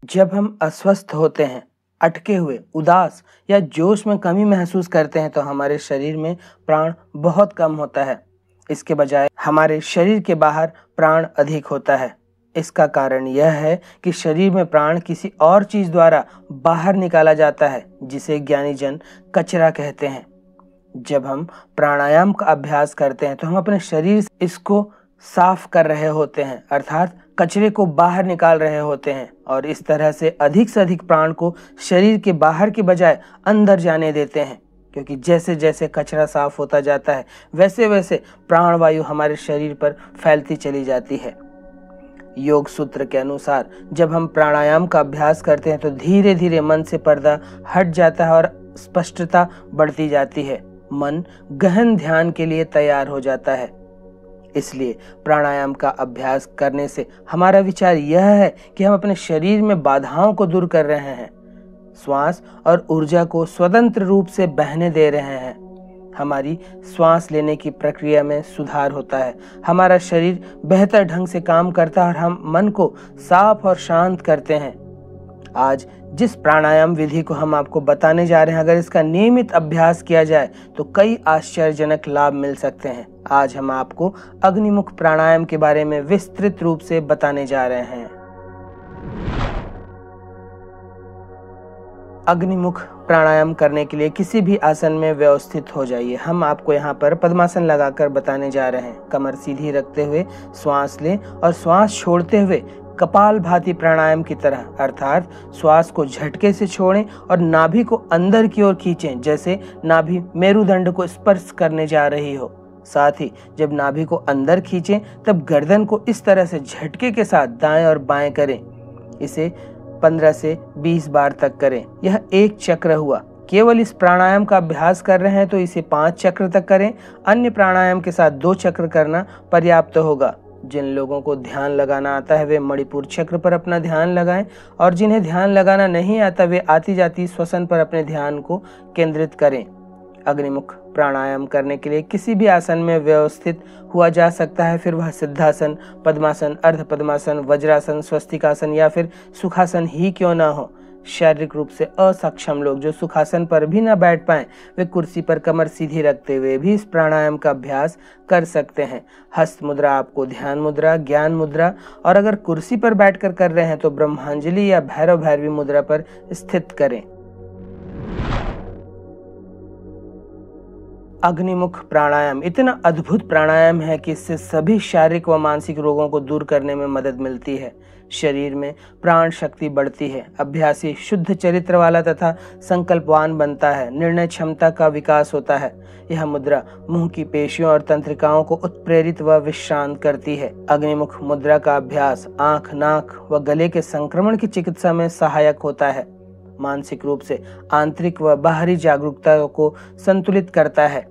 जब हम अस्वस्थ होते हैं, अटके हुए, उदास या जोश में कमी महसूस करते हैं तो हमारे शरीर में प्राण बहुत कम होता है। इसके बजाय हमारे शरीर के बाहर प्राण अधिक होता है। इसका कारण यह है कि शरीर में प्राण किसी और चीज द्वारा बाहर निकाला जाता है, जिसे ज्ञानी जन कचरा कहते हैं। जब हम प्राणायाम का अभ्यास करते हैं तो हम अपने शरीर से इसको साफ कर रहे होते हैं, अर्थात कचरे को बाहर निकाल रहे होते हैं और इस तरह से अधिक प्राण को शरीर के बाहर के बजाय अंदर जाने देते हैं, क्योंकि जैसे जैसे कचरा साफ होता जाता है वैसे वैसे प्राणवायु हमारे शरीर पर फैलती चली जाती है। योग सूत्र के अनुसार जब हम प्राणायाम का अभ्यास करते हैं तो धीरे धीरे मन से पर्दा हट जाता है और स्पष्टता बढ़ती जाती है। मन गहन ध्यान के लिए तैयार हो जाता है। इसलिए प्राणायाम का अभ्यास करने से हमारा विचार यह है कि हम अपने शरीर में बाधाओं को दूर कर रहे हैं, श्वास और ऊर्जा को स्वतंत्र रूप से बहने दे रहे हैं। हमारी श्वास लेने की प्रक्रिया में सुधार होता है, हमारा शरीर बेहतर ढंग से काम करता है और हम मन को साफ और शांत करते हैं। आज जिस प्राणायाम विधि को हम आपको बताने जा रहे हैं, अगर इसका नियमित अभ्यास किया जाए तो कई आश्चर्यजनक लाभ मिल सकते हैं। आज हम आपको अग्निमुख प्राणायाम के बारे में विस्तृत रूप से बताने जा रहे हैं। अग्निमुख प्राणायाम करने के लिए किसी भी आसन में व्यवस्थित हो जाइए। हम आपको यहाँ पर पद्मासन लगाकर बताने जा रहे हैं। कमर सीधी रखते हुए श्वास लें और श्वास छोड़ते हुए कपाल भाती प्राणायाम की तरह, अर्थात श्वास को झटके से छोड़ें और नाभि को अंदर की ओर खींचें, जैसे नाभि मेरुदंड को स्पर्श करने जा रही हो। साथ ही जब नाभि को अंदर खींचें तब गर्दन को इस तरह से झटके के साथ दाएं और बाएं करें। इसे 15 से 20 बार तक करें। यह एक चक्र हुआ। केवल इस प्राणायाम का अभ्यास कर रहे हैं तो इसे 5 चक्र तक करें। अन्य प्राणायाम के साथ 2 चक्र करना पर्याप्त होगा। जिन लोगों को ध्यान लगाना आता है वे मणिपुर चक्र पर अपना ध्यान लगाएं और जिन्हें ध्यान लगाना नहीं आता वे आती जाती श्वसन पर अपने ध्यान को केंद्रित करें। अग्निमुख प्राणायाम करने के लिए किसी भी आसन में व्यवस्थित हुआ जा सकता है, फिर वह सिद्धासन, पद्मासन, अर्ध पद्मासन, वज्रासन, स्वस्तिकासन या फिर सुखासन ही क्यों ना हो। शारीरिक रूप से असक्षम लोग जो सुखासन पर भी न बैठ पाएं, वे कुर्सी पर कमर सीधी रखते हुए भी इस प्राणायाम का अभ्यास कर सकते हैं। हस्त मुद्रा आपको ध्यान मुद्रा, ज्ञान मुद्रा और अगर कुर्सी पर बैठकर कर रहे हैं तो ब्रह्मांजलि या भैरव भैरवी मुद्रा पर स्थित करें। अग्निमुख प्राणायाम इतना अद्भुत प्राणायाम है कि इससे सभी शारीरिक व मानसिक रोगों को दूर करने में मदद मिलती है। शरीर में प्राण शक्ति बढ़ती है। अभ्यासी शुद्ध चरित्र वाला तथा संकल्पवान बनता है। निर्णय क्षमता का विकास होता है। यह मुद्रा मुंह की पेशियों और तंत्रिकाओं को उत्प्रेरित व विश्रांत करती है। अग्निमुख मुद्रा का अभ्यास आंख, नाक व गले के संक्रमण की चिकित्सा में सहायक होता है। मानसिक रूप से आंतरिक व बाहरी जागरूकता को संतुलित करता है।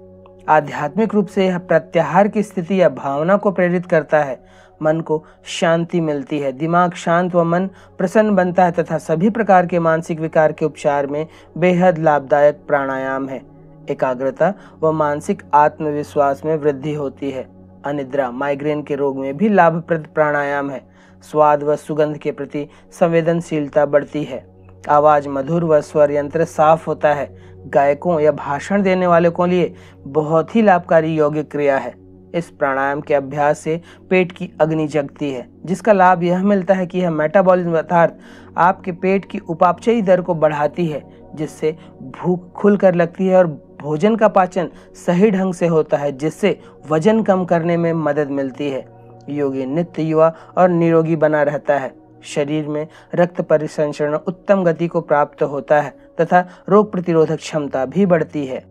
आध्यात्मिक रूप से यह प्रत्याहार की स्थिति या भावना को प्रेरित करता है। मन को शांति मिलती है। दिमाग शांत व मन प्रसन्न बनता है तथा सभी प्रकार के मानसिक विकार के उपचार में बेहद लाभदायक प्राणायाम है। एकाग्रता व मानसिक आत्मविश्वास में वृद्धि होती है। अनिद्रा, माइग्रेन के रोग में भी लाभप्रद प्राणायाम है। स्वाद व सुगंध के प्रति संवेदनशीलता बढ़ती है। आवाज मधुर व स्वर यंत्र साफ होता है। गायकों या भाषण देने वाले को लिए बहुत ही लाभकारी यौगिक क्रिया है। इस प्राणायाम के अभ्यास से पेट की अग्नि जगती है, जिसका लाभ यह मिलता है कि यह मेटाबॉलिज्म अर्थात आपके पेट की उपापचयी दर को बढ़ाती है, जिससे भूख खुलकर लगती है और भोजन का पाचन सही ढंग से होता है, जिससे वजन कम करने में मदद मिलती है। योगी नित्य युवा और निरोगी बना रहता है। शरीर में रक्त परिसंचरण उत्तम गति को प्राप्त होता है तथा रोग प्रतिरोधक क्षमता भी बढ़ती है।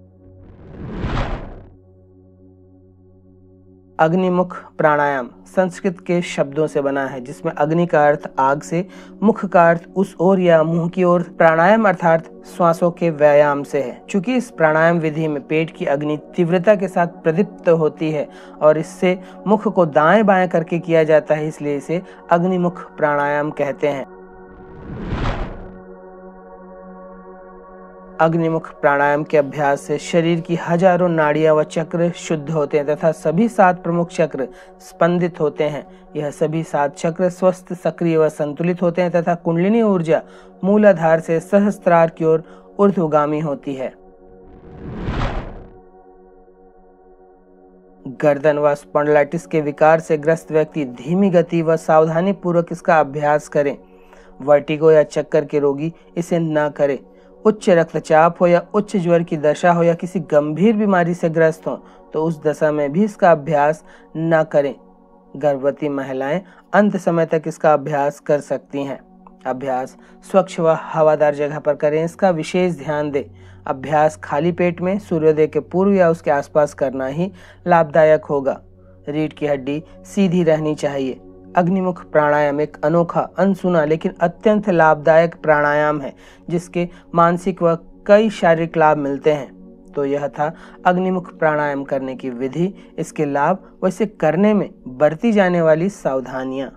अग्निमुख प्राणायाम संस्कृत के शब्दों से बना है, जिसमें अग्नि का अर्थ आग से, मुख का अर्थ उस ओर या मुंह की ओर, प्राणायाम अर्थात श्वासों के व्यायाम से है। चूंकि इस प्राणायाम विधि में पेट की अग्नि तीव्रता के साथ प्रदीप्त होती है और इससे मुख को दाएं बाएं करके किया जाता है, इसलिए इसे अग्निमुख प्राणायाम कहते हैं। अग्निमुख प्राणायाम के अभ्यास से शरीर की हजारों नाड़ियां व चक्र शुद्ध होते हैं तथा सभी 7 प्रमुख चक्र स्पंदित होते हैं। यह सभी 7 चक्र स्वस्थ, सक्रिय व संतुलित होते हैं तथा कुंडलिनी ऊर्जा मूलाधार से सहस्त्रार की ओर ऊर्ध्वगामी होती है। गर्दन व स्पॉन्डिलाइटिस के विकार से ग्रस्त व्यक्ति धीमी गति व सावधानी पूर्वक इसका अभ्यास करें। वर्टिगो या चक्कर के रोगी इसे न करें। उच्च रक्तचाप हो या उच्च ज्वर की दशा हो या किसी गंभीर बीमारी से ग्रस्त हो तो उस दशा में भी इसका अभ्यास न करें। गर्भवती महिलाएं अंत समय तक इसका अभ्यास कर सकती हैं। अभ्यास स्वच्छ व हवादार जगह पर करें, इसका विशेष ध्यान दें। अभ्यास खाली पेट में सूर्योदय के पूर्व या उसके आसपास करना ही लाभदायक होगा। रीढ़ की हड्डी सीधी रहनी चाहिए। अग्निमुख प्राणायाम एक अनोखा, अनसुना लेकिन अत्यंत लाभदायक प्राणायाम है जिसके मानसिक व कई शारीरिक लाभ मिलते हैं। तो यह था अग्निमुख प्राणायाम करने की विधि, इसके लाभ व इसे करने में बरती जाने वाली सावधानियां।